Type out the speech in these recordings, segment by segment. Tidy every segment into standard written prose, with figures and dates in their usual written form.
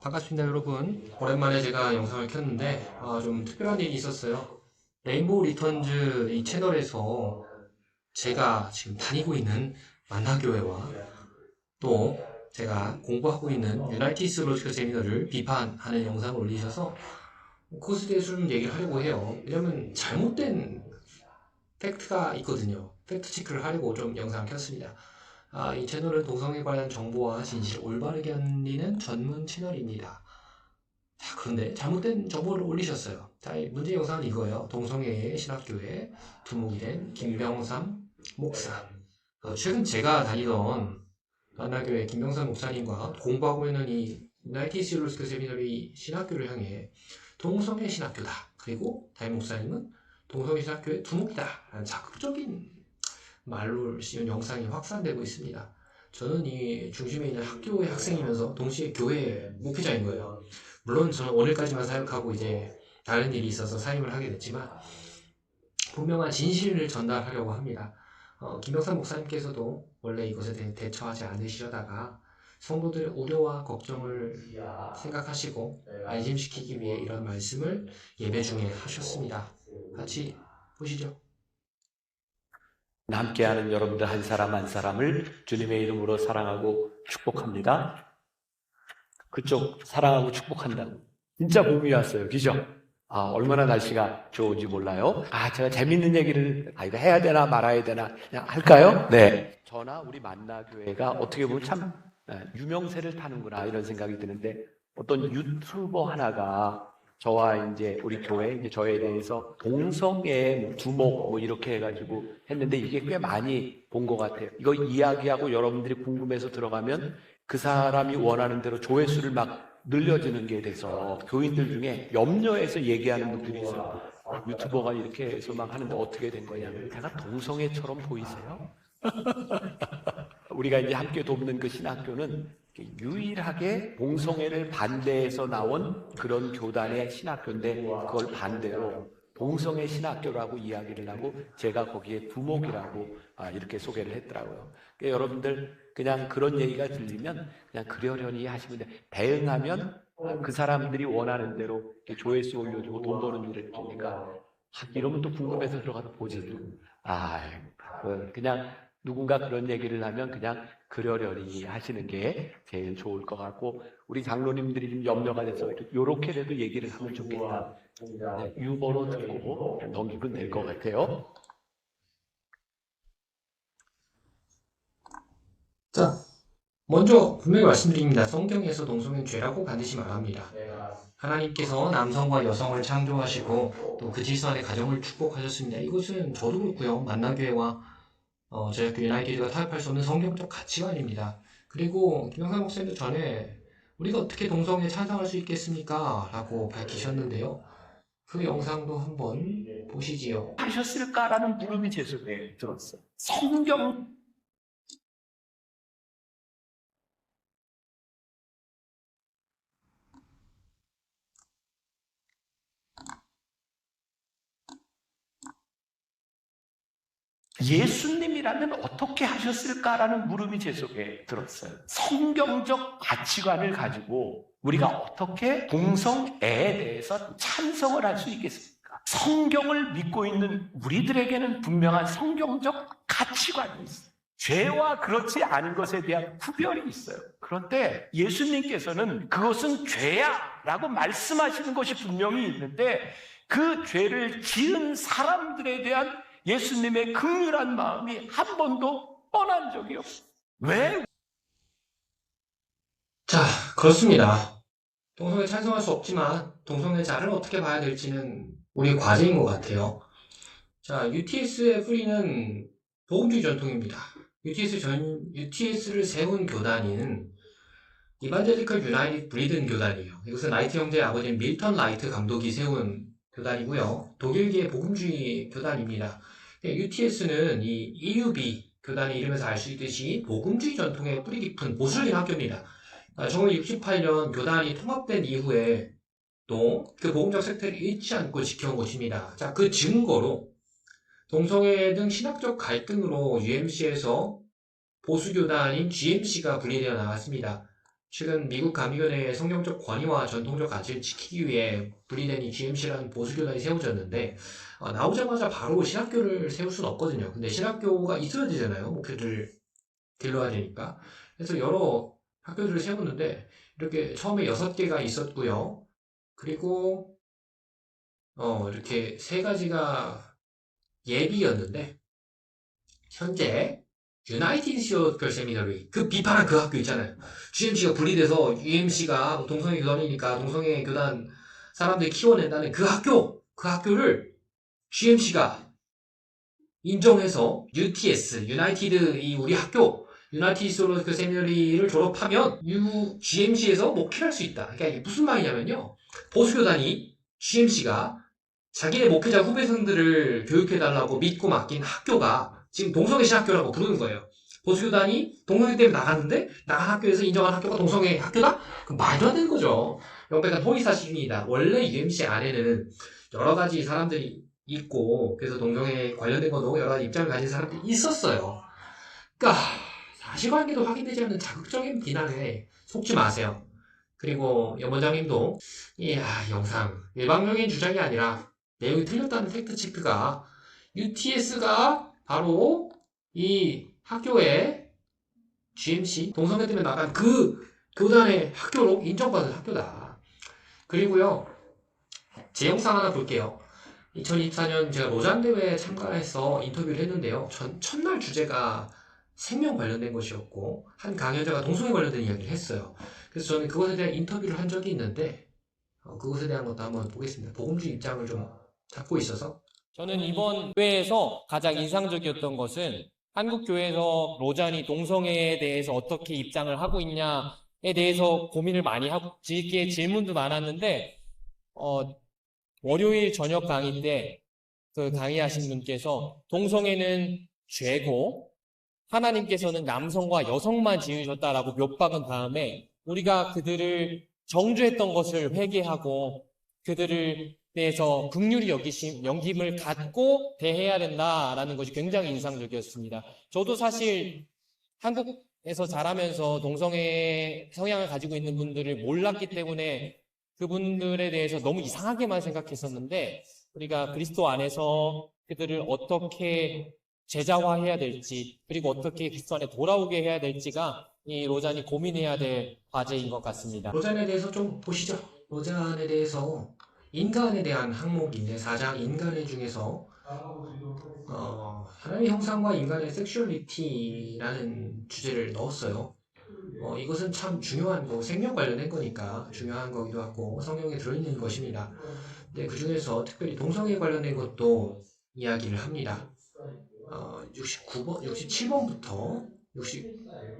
반갑습니다, 여러분. 오랜만에 제가 영상을 켰는데 좀 특별한 일이 있었어요. 레인보우 리턴즈 이 채널에서 제가 지금 다니고 있는 만나교회와 또 제가 공부하고 있는 유나이티스 로지컬 세미너를 비판하는 영상을 올리셔서 그것에 대해서 좀 얘기를 하려고 해요. 왜냐면 잘못된 팩트가 있거든요. 팩트 체크를 하려고 좀 영상을 켰습니다. 이 채널은 동성애 관련 정보와 진실을 올바르게 알리는 전문 채널입니다. 자, 그런데 잘못된 정보를 올리셨어요. 자, 문제 영상은 이거예요. 동성애의 신학교의 두목이 된 김병삼 목사. 최근 제가 다니던 만나교회 김병삼 목사님과 공부하고 있는 이 유나이티드 시올로스크 세미너리 신학교를 향해 동성애 신학교다. 그리고 담임 목사님은 동성애 신학교의 두목이다. 라는 자극적인 말로 씌운 영상이 확산되고 있습니다. 저는 이 중심에 있는 학교의 학생이면서 동시에 교회 목회자인 거예요. 물론 저는 오늘까지만 사역하고 이제 다른 일이 있어서 사임을 하게 됐지만 분명한 진실을 전달하려고 합니다. 김병삼 목사님께서도 원래 이것에 대해 대처하지 않으시려다가 성도들의 우려와 걱정을 생각하시고 안심시키기 위해 이런 말씀을 예배 중에 하셨습니다. 같이 보시죠. 함께하는 여러분들 한 사람 한 사람을 주님의 이름으로 사랑하고 축복합니다. 그쪽 사랑하고 축복한다고. 진짜 봄이 왔어요. 그죠? 얼마나 날씨가 좋은지 몰라요. 제가 재밌는 얘기를 이거 해야 되나 말아야 되나 그냥 할까요? 네. 저나 우리 만나교회가 어떻게 보면 참 유명세를 타는구나 이런 생각이 드는데 어떤 유튜버 하나가 저와 이제 우리 교회 이제 저에 대해서 동성애 두목 이렇게 해가지고 했는데 이게 꽤 많이 본 것 같아요. 이거 이야기하고 여러분들이 궁금해서 들어가면 그 사람이 원하는 대로 조회수를 막 늘려주는 게 돼서 교인들 중에 염려해서 얘기하는 분들이 있어요. 유튜버가 이렇게 해서 막 하는데 어떻게 된 거냐면 내가 동성애처럼 보이세요? 우리가 이제 함께 돕는 그 신학교는 유일하게 동성애를 반대해서 나온 그런 교단의 신학교인데 그걸 반대로 동성애 신학교라고 이야기를 하고 제가 거기에 두목이라고 이렇게 소개를 했더라고요. 그러니까 여러분들 그냥 그런 얘기가 들리면 그냥 그러려니 하시면 돼. 대응하면 그 사람들이 원하는 대로 조회수 올려주고 돈 버는 일을 주니까 이러면 또 궁금해서 들어가서 보지. 그냥 누군가 그런 얘기를 하면 그냥 그러려니 하시는 게 제일 좋을 것 같고 우리 장로님들이 좀 염려가 돼서 이렇게라도 얘기를 하면 좋겠다. 네, 유머로 듣고 넘기면 될 것 같아요. 자, 먼저 분명히 말씀드립니다. 성경에서 동성애는 죄라고 반드시 말합니다. 하나님께서 남성과 여성을 창조하시고 또 그 질서 안에 가정을 축복하셨습니다. 이것은 저도 그렇고요. 만나교회와 저희 학교 유나이티드가 타협할 수 없는 성경적 가치관입니다. 그리고 김영삼 목사님도 전에 우리가 어떻게 동성애에 찬성할 수 있겠습니까? 라고 밝히셨는데요. 그 영상도 한번 보시지요. 하셨을까라는 물음이 제 속에 들었어요. 성경 예수님이라면 어떻게 하셨을까라는 물음이 제 속에 들었어요. 성경적 가치관을 가지고 우리가 어떻게 동성애에 대해서 찬성을 할 수 있겠습니까? 성경을 믿고 있는 우리들에게는 분명한 성경적 가치관이 있어요. 죄와 그렇지 않은 것에 대한 구별이 있어요. 그런데 예수님께서는 그것은 죄야 라고 말씀하시는 것이 분명히 있는데 그 죄를 지은 사람들에 대한 예수님의 긍휼한 마음이 한 번도 떠난 적이 없어요. 왜? 자, 그렇습니다. 동성애 찬성할 수 없지만 동성애자를 어떻게 봐야 될지는 우리의 과제인 것 같아요. 자, UTS의 뿌리는 복음주의 전통입니다. UTS를 세운 교단인 이반제리컬 유나이티드 브리든 교단이에요. 이것은 라이트 형제의 아버지인 밀턴 라이트 감독이 세운 교단이고요. 독일계의 복음주의 교단입니다. UTS는 이 EUB 교단의 이름에서 알 수 있듯이 복음주의 전통의 뿌리 깊은 보수적인 학교입니다. 1968년 교단이 통합된 이후에 또 그 복음적 색태를 잃지 않고 지켜온 곳입니다. 자, 그 증거로 동성애 등 신학적 갈등으로 UMC에서 보수교단인 GMC가 분리되어 나왔습니다. 최근 미국 감리교대의 성경적 권위와 전통적 가치를 지키기 위해 분리된 이 GMC라는 보수교단이 세워졌는데 나오자마자 바로 신학교를 세울 수는 없거든요. 근데 신학교가 있어야 되잖아요. 목회를 길러야 되니까. 그래서 여러 학교들을 세웠는데 이렇게 처음에 6개가 있었고요. 그리고 이렇게 3가지가 예비였는데 현재 유나이티드 시어컬 세미너리 그 비판한 그 학교 있잖아요. GMC가 분리돼서 UMC가 동성애 교단이니까 동성애 교단 사람들 키워낸다는 그 학교를 GMC가 인정해서 UTS 유나이티드 이 우리 학교 유나이티드 시어컬 세미너리를 졸업하면 GMC에서 목회할 수 있다. 그러니까 이게 무슨 말이냐면요. 보수교단이 GMC가 자기네 목회자 후배생들을 교육해달라고 믿고 맡긴 학교가 지금 동성애 신학교라고 부르는 거예요. 보수교단이 동성애 때문에 나갔는데 나간 학교에서 인정한 학교가 동성애 학교다? 그 말도 안 되는 거죠. 명백한 허위사실입니다. 원래 UMC 안에는 여러 가지 사람들이 있고 그래서 동성애 관련된 것도 여러 가지 입장을 가진 사람들이 있었어요. 그러니까 사실관계도 확인되지 않는 자극적인 비난에 속지 마세요. 그리고 연원장님도 이 영상 일방적인 주장이 아니라 내용이 틀렸다는 팩트체크가 UTS가 바로 이 학교의 GMC 동성애 때문에 나간 그 교단의 학교로 인정받은 학교다. 그리고요 제 영상 하나 볼게요. 2024년 제가 로잔 대회에 참가해서 인터뷰를 했는데요. 첫날 주제가 생명 관련된 것이었고 한 강연자가 동성애 관련된 이야기를 했어요. 그래서 저는 그것에 대한 인터뷰를 한 적이 있는데 그것에 대한 것도 한번 보겠습니다. 복음주의 입장을 좀 잡고 있어서 저는 이번 교회에서 가장 인상적이었던 것은 한국 교회에서 로잔이 동성애에 대해서 어떻게 입장을 하고 있냐에 대해서 고민을 많이 하고 질문도 많았는데 월요일 저녁 강의 때 그 강의하신 분께서 동성애는 죄고 하나님께서는 남성과 여성만 지으셨다라고 몇 박은 다음에 우리가 그들을 정죄했던 것을 회개하고 그들을 대해서 긍휼히 여김을 갖고 대해야 된다라는 것이 굉장히 인상적이었습니다. 저도 사실 한국에서 자라면서 동성애 성향을 가지고 있는 분들을 몰랐기 때문에 그분들에 대해서 너무 이상하게만 생각했었는데 우리가 그리스도 안에서 그들을 어떻게 제자화해야 될지 그리고 어떻게 그리스도 안에 돌아오게 해야 될지가 이 로잔이 고민해야 될 과제인 것 같습니다. 로잔에 대해서 좀 보시죠. 로잔에 대해서 인간에 대한 항목인데 4장 인간의 중에서 하나님의 형상과 인간의 섹슈얼리티라는 주제를 넣었어요. 이것은 참 중요한 생명 관련된 거니까 중요한 거기도 하고 성경에 들어있는 것입니다. 근데 그 중에서 특별히 동성애 관련된 것도 이야기를 합니다. 69번, 67번부터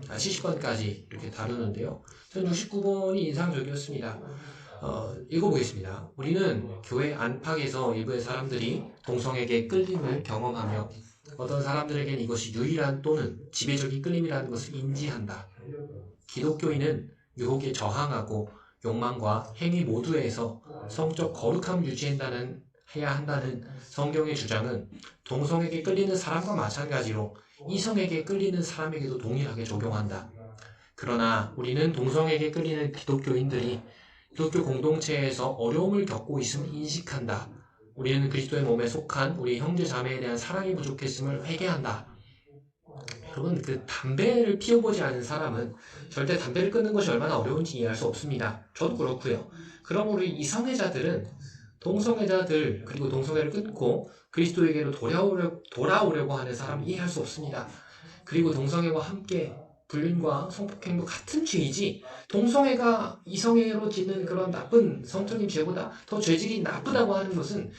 70번까지 이렇게 다루는데요. 전 69번이 인상적이었습니다. 읽어보겠습니다. 우리는 교회 안팎에서 일부의 사람들이 동성에게 끌림을 경험하며 어떤 사람들에겐 이것이 유일한 또는 지배적인 끌림이라는 것을 인지한다. 기독교인은 유혹에 저항하고 욕망과 행위 모두에서 성적 거룩함을 해야 한다는 성경의 주장은 동성에게 끌리는 사람과 마찬가지로 이성에게 끌리는 사람에게도 동일하게 적용한다. 그러나 우리는 동성에게 끌리는 기독교인들이 기독교 공동체에서 어려움을 겪고 있음을 인식한다. 우리는 그리스도의 몸에 속한 우리 형제 자매에 대한 사랑이 부족했음을 회개한다. 여러분, 담배를 피워보지 않은 사람은 절대 담배를 끊는 것이 얼마나 어려운지 이해할 수 없습니다. 저도 그렇고요. 그럼 우리 이성애자들은 동성애자들 그리고 동성애를 끊고 그리스도에게로 돌아오려고 하는 사람을 이해할 수 없습니다. 그리고 동성애와 함께 불륜과 성폭행도 같은 죄이지 동성애가 이성애로 짓는 그런 나쁜 성적인 죄보다 더 죄질이 나쁘다고 하는 것은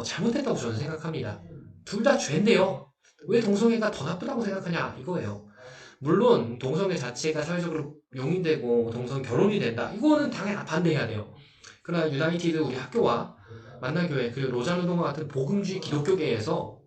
잘못됐다고 저는 생각합니다. 둘 다 죄인데요. 왜 동성애가 더 나쁘다고 생각하냐 이거예요. 물론 동성애 자체가 사회적으로 용인되고 동성 결혼이 된다. 이거는 당연히 반대해야 돼요. 그러나 유나이티드 우리 학교와 만나교회 그리고 로잔운동과 같은 복음주의 기독교계에서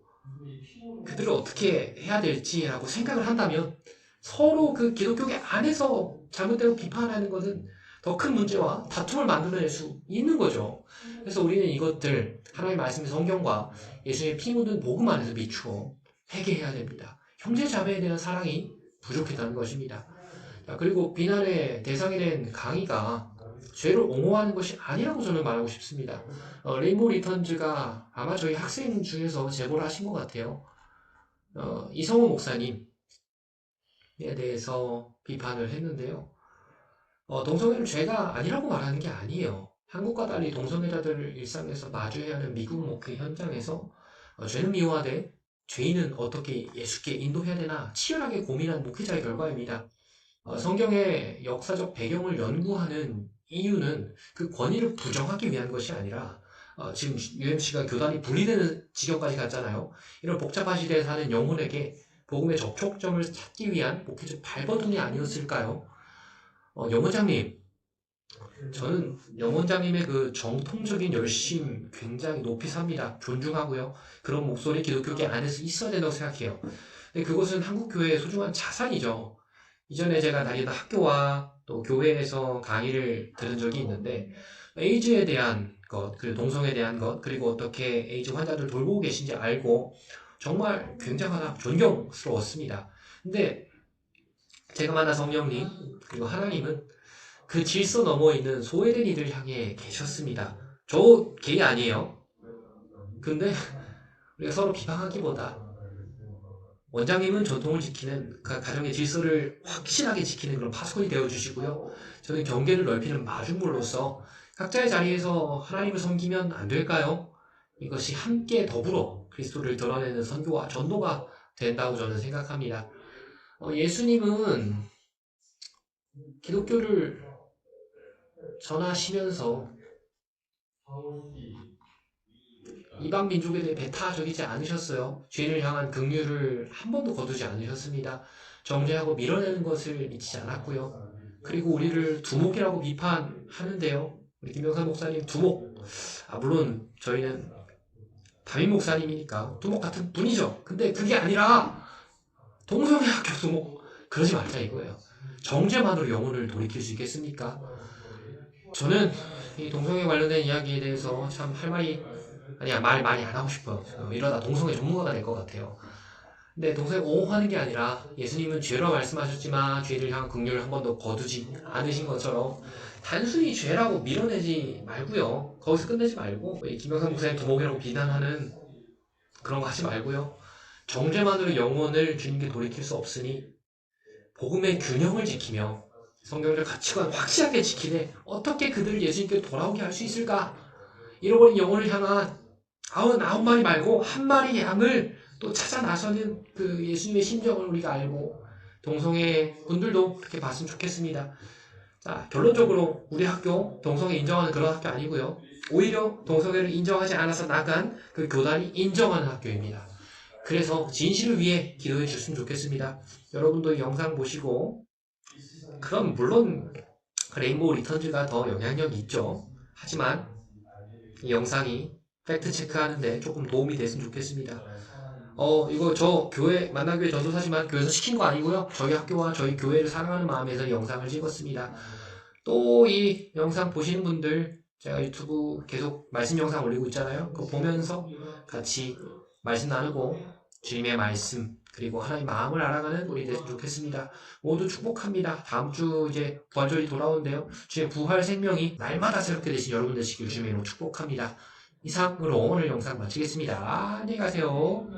그들을 어떻게 해야 될지라고 생각을 한다면 서로 그 기독교계 안에서 잘못되고 비판하는 것은 더 큰 문제와 다툼을 만들어낼 수 있는 거죠. 그래서 우리는 이것들 하나님의 말씀의 성경과 예수의 피 묻은 복음 안에서 비추어 회개해야 됩니다. 형제 자매에 대한 사랑이 부족했다는 것입니다. 그리고 비난의 대상이 된 강의가 죄를 옹호하는 것이 아니라고 저는 말하고 싶습니다. 레인보우 리턴즈가 아마 저희 학생 중에서 제보를 하신 것 같아요. 이성호 목사님에 대해서 비판을 했는데요. 동성애는 죄가 아니라고 말하는 게 아니에요. 한국과 달리 동성애자들을 일상에서 마주해야 하는 미국 목회 현장에서 죄는 미워하되 죄인은 어떻게 예수께 인도해야 되나 치열하게 고민한 목회자의 결과입니다. 성경의 역사적 배경을 연구하는 이유는 그 권위를 부정하기 위한 것이 아니라 지금 UMC가 교단이 분리되는 지경까지 갔잖아요. 이런 복잡한 시대에 사는 영혼에게 복음의 접촉점을 찾기 위한 목회적 발버둥이 아니었을까요? 영원장님, 저는 영원장님의 그 정통적인 열심 굉장히 높이 삽니다. 존중하고요. 그런 목소리 기독교계 안에서 있어야 된다고 생각해요. 근데 그것은 한국교회의 소중한 자산이죠. 이전에 제가 다니던 학교와 또 교회에서 강의를 들은 적이 있는데 에이즈에 대한 것, 그리고 동성애에 대한 것, 그리고 어떻게 에이즈 환자들 돌보고 계신지 알고 정말 굉장하다 존경스러웠습니다. 근데 제가 만난 성령님 그리고 하나님은 그 질서 너머에 있는 소외된 이들을 향해 계셨습니다. 저 게이 아니에요. 근데 우리가 서로 비방하기보다 원장님은 전통을 지키는 가정의 질서를 확실하게 지키는 그런 파수꾼이 되어주시고요. 저는 경계를 넓히는 마중물로서 각자의 자리에서 하나님을 섬기면 안 될까요? 이것이 함께 더불어 그리스도를 드러내는 선교와 전도가 된다고 저는 생각합니다. 예수님은 기독교를 전하시면서 이방 민족에 대해 배타적이지 않으셨어요. 죄인을 향한 긍휼을 한 번도 거두지 않으셨습니다. 정죄하고 밀어내는 것을 미치지 않았고요. 그리고 우리를 두목이라고 비판하는데요. 우리 김병삼 목사님 두목. 물론 저희는 담임 목사님이니까 두목 같은 분이죠. 근데 그게 아니라 동성애 학교 두목. 그러지 말자 이거예요. 정죄만으로 영혼을 돌이킬 수 있겠습니까? 저는 이 동성애 관련된 이야기에 대해서 참 할 말이 말 많이 안 하고 싶어요. 이러다 동성애 전문가가 될 것 같아요. 근데 동성애 옹호하는 게 아니라 예수님은 죄로 말씀하셨지만 죄를 향한 긍휼을 한 번도 거두지 않으신 것처럼 단순히 죄라고 밀어내지 말고요. 거기서 끝내지 말고 김영삼 목사님 두목이라고 비난하는 그런 거 하지 말고요. 정죄만으로 영혼을 주님께 돌이킬 수 없으니 복음의 균형을 지키며 성경적 가치관 확실하게 지키되 어떻게 그들을 예수님께 돌아오게 할 수 있을까? 잃어버린 영혼을 향한 99마리 말고 한 마리 양을 또 찾아 나서는 그 예수님의 심정을 우리가 알고 동성애 분들도 그렇게 봤으면 좋겠습니다. 자, 결론적으로 우리 학교 동성애 인정하는 그런 학교 아니고요. 오히려 동성애를 인정하지 않아서 나간 그 교단이 인정하는 학교입니다. 그래서 진실을 위해 기도해 주셨으면 좋겠습니다. 여러분도 이 영상 보시고 그럼 물론 레인보우 리턴즈가 더 영향력이 있죠. 하지만 이 영상이 팩트 체크하는데 조금 도움이 됐으면 좋겠습니다. 이거 저 교회 만나교회 전도사지만 교회에서 시킨 거 아니고요. 저희 학교와 저희 교회를 사랑하는 마음에서 이 영상을 찍었습니다. 또 이 영상 보시는 분들 제가 유튜브 계속 말씀 영상 올리고 있잖아요. 그거 보면서 같이 말씀 나누고 주님의 말씀 그리고 하나님의 마음을 알아가는 우리 됐으면 좋겠습니다. 모두 축복합니다. 다음 주 이제 부활절이 돌아오는데요. 주의 부활 생명이 날마다 새롭게 되신 여러분 되시길 주님의 이름으로 축복합니다. 이상으로 오늘 영상 마치겠습니다. 안녕히 가세요.